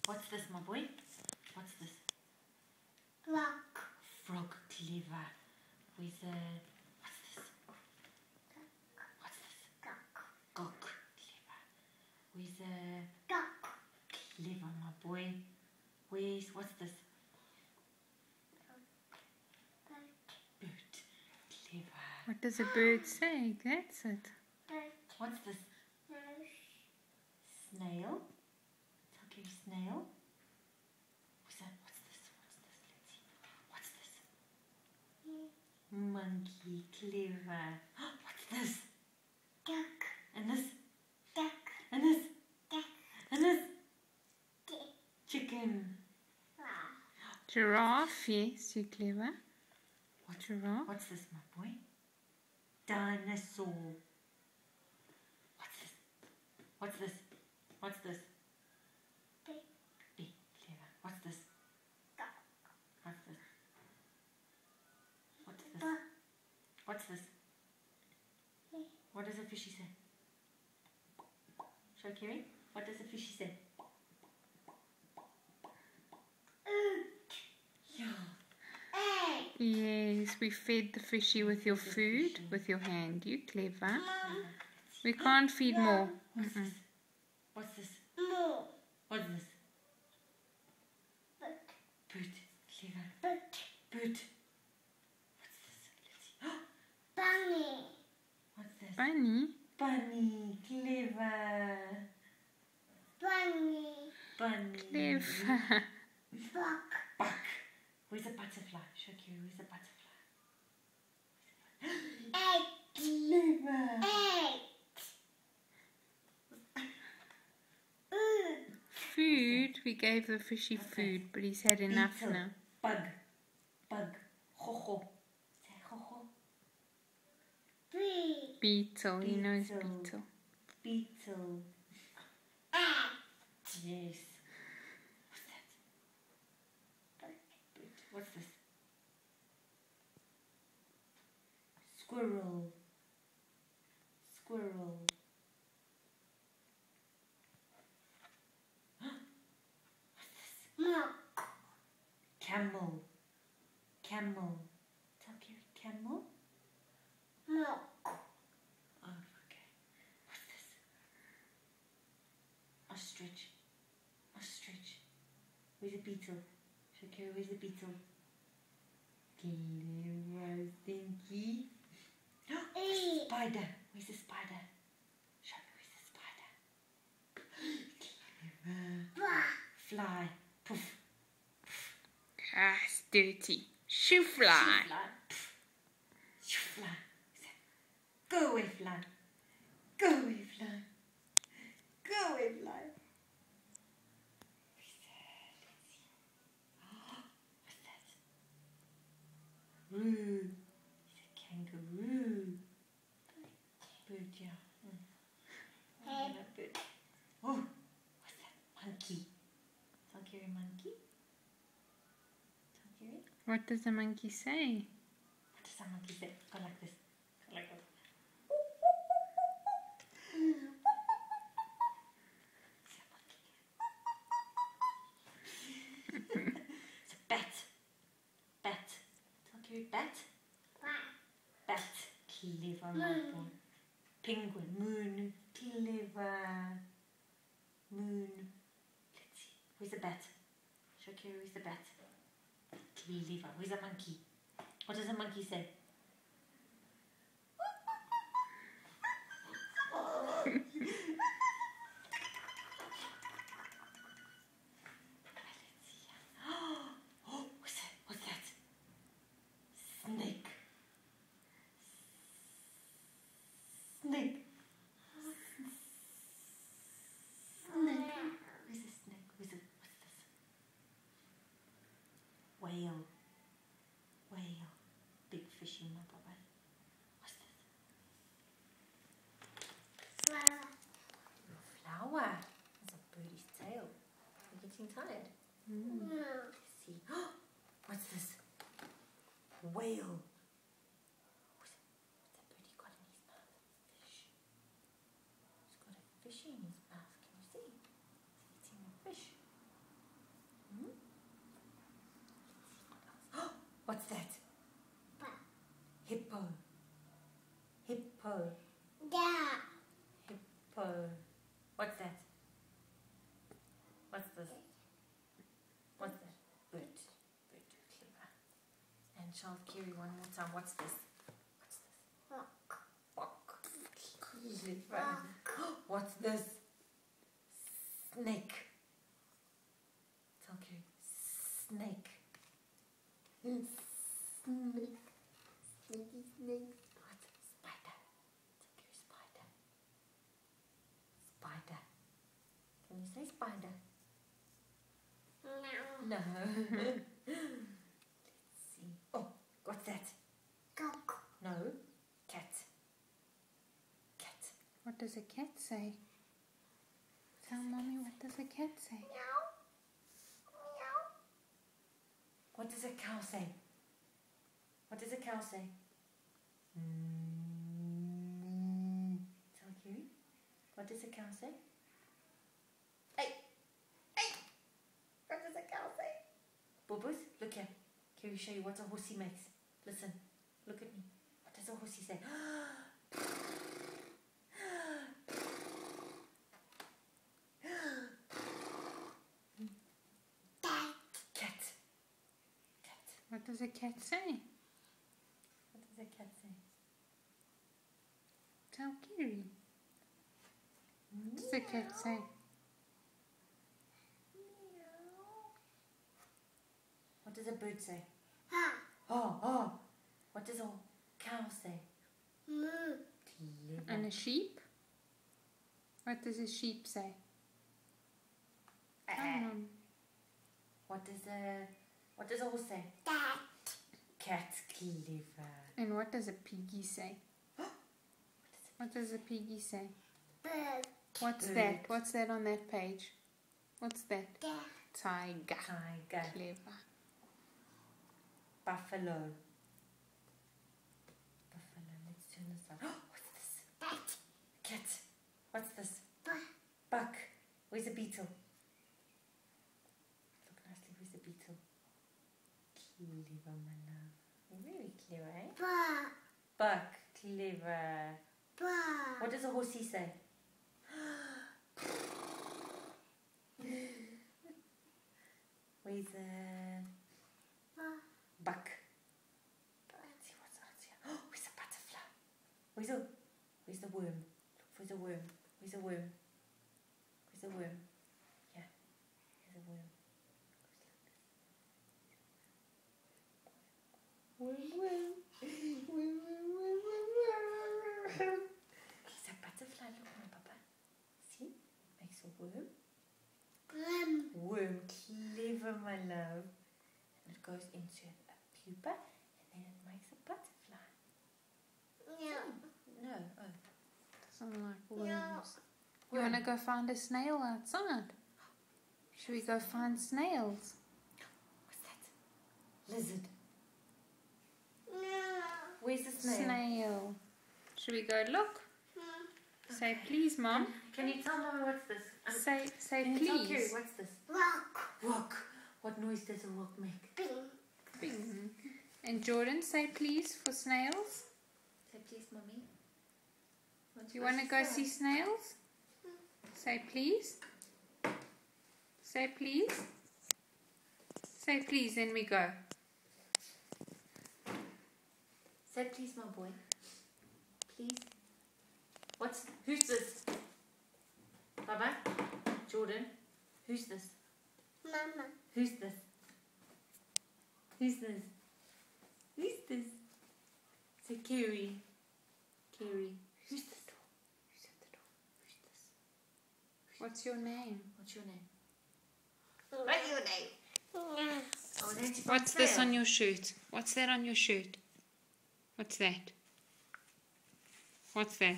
What's this, my boy? What's this? Frog. Frog, clever. With a... What's this? What's this? Duck. Gok, clever. With a... Duck. Clever, my boy. What's this? Bird. Bird, clever. What does a bird say? That's it. Bird. What's this? Nose. Snail. Okay, snail. What's that? What's this? Let's see. What's this? Monkey, clever. What's this? Duck. And this? Duck. And this? Duck. And this? Duck. Chicken. Wow. Giraffe, yes, you're clever. Giraffe. What's this, my boy? Dinosaur. What's this? What's this? What's this? Pig. Big, clever. What's this? Duck. What's this? What's this? Duck. What's this? Pig. What does a fishy say? Show Kiri. What does a fishy say? Yeah. Egg. Yes, we fed the fishy with your food, with your hand. You clever. Mom. We can't feed more. What's this? What's this? Moo. What's this? Bird. Bird. Clever. Bird. Bird. What's this? Let's see. Bunny. What's this? Bunny. Bunny. Clever. Bunny. Bunny. Clever. Buck. Buck. Where's a butterfly? Show Kiri. Where's a butterfly? Egg. Clever. Egg. Food. We gave the fishy food, but he's had enough Beetle. now. Bug. Bug. Ho-ho. Say ho-ho. Bee. Beetle. He knows Beetle. beetle. Beetle. Egg. Yes. What's that? Bird. Bird. What's this? Squirrel. Squirrel. Milk. Camel. Camel. Tell Kiri. Camel. Milk. Oh, okay. What's this? Ostrich. Ostrich. Where's a beetle? Show Kiri. Where's the beetle? Clever, Stinky. E. Spider. Where's the spider? Show me where's the spider. Clever. Bah. Fly. Poof. Ah, it's dirty. Shoe fly. Fly. Poof. Shoo, fly. Go away, fly. Go away, fly. Go away, fly. What's that? Roo. It's a kangaroo. Bird, yeah. Head. Bird. Oh, what's that? Monkey. Tell Kiri, monkey. Tell Kiri. What does the monkey say? What does a monkey say? Go like this. Go like this. It's a bat. Bat. Tell Kiri, bat. Bah. Bat. Clever, my Moon. boy. Penguin. Moon. Clever. Moon. Let's see. Where's the bat? Show Kiri, where's the bat? Clever. Where's the monkey? What does a monkey say? Let's see. Oh, what's that? What's that? Snake. Snake. Snake. Where's the snake? What's this? Whale. Whale. Big fish in my baba. What's this? Flower. Flower. It's a birdie's tail. You're getting tired. No. Let's see. What's this? Whale. What's that birdie got in his mouth? Fish. He's got a fish in his mouth. Can you see? He's eating a fish. What's this? What's that? Boot. Boot. Clever. And Charles Carey, one more time. What's this? What's this? Rock. Rock. Clever. What's this? Snake. Tell Carey. Snake. Snake. Sneaky snake. What? Spider. Tell Carey spider. Spider. Can you say spider? No. No. Let's see. Oh, what's that? Cock. No. Cat. Cat. What does a cat say? Tell mommy, what does a cat say? Meow. Meow. What does a cow say? What does a cow say? Tell Carey. What does a cow say? Hey! Hey! What does a cow say? Bubbles, look here. Carey, show you what a horsey makes. Listen. Look at me. What does a horsey say? Dad. Cat. Cat. What does a cat say? What does a cat say? Tell Carey. What does a cat say? What does a bird say? Ha. Oh, oh. What does a cow say? Moo. Clever. And a sheep? What does a sheep say? Come on. What does a horse say? Dad. Cat. Clever. And what does a piggy say? What does a piggy say? Bird. What's Bird. that? What's that on that page? What's that? Dad. Tiger. Tiger. Clever. Buffalo. Buffalo. Let's turn this on. What's this? Bat. Cat. What's this? Buck. Buck. Where's a beetle? Look nicely. Where's the beetle? Clever, my love. You're very clever, eh? Buck. Buck. Clever. Buck. What does a horsey say? Where's a buck? Let's see what's out here. Oh, where's a butterfly? Where's the worm? Look for the worm. Where's the worm? Where's the worm? Yeah, there's a worm. Worm, worm. Worm, worm, worm, worm, worm. It's a butterfly. Look, my papa. See? Makes a worm. Worm. Clever, my love. And it goes into a pupa and then it makes a butterfly. No. No. Oh. Doesn't like worms. You want to go find a snail outside? Should we go find snails? What's that? Lizard. No. Where's the snail? Snail. Should we go look? Say please, Mom. Can you tell Mama what's this? Say Can you tell Carey please. what's this? Rock. Rock. What noise does a rock make? Bing. Bing. And Jordan, say please for snails. Say please, Mommy. Do you want to go see snails? Say please. Say please. Say please, then we go. Say please, my boy. Please. Who's this? Baba? Jordan? Who's this? Mama. Who's this? Who's this? Who's this? Say Carey. Carey. Who's this? Who's at the door? Who's this? What's your name? What's your name? What's your name? Oh, that's your What's this tail. on your shirt? What's that on your shirt? What's that? What's that?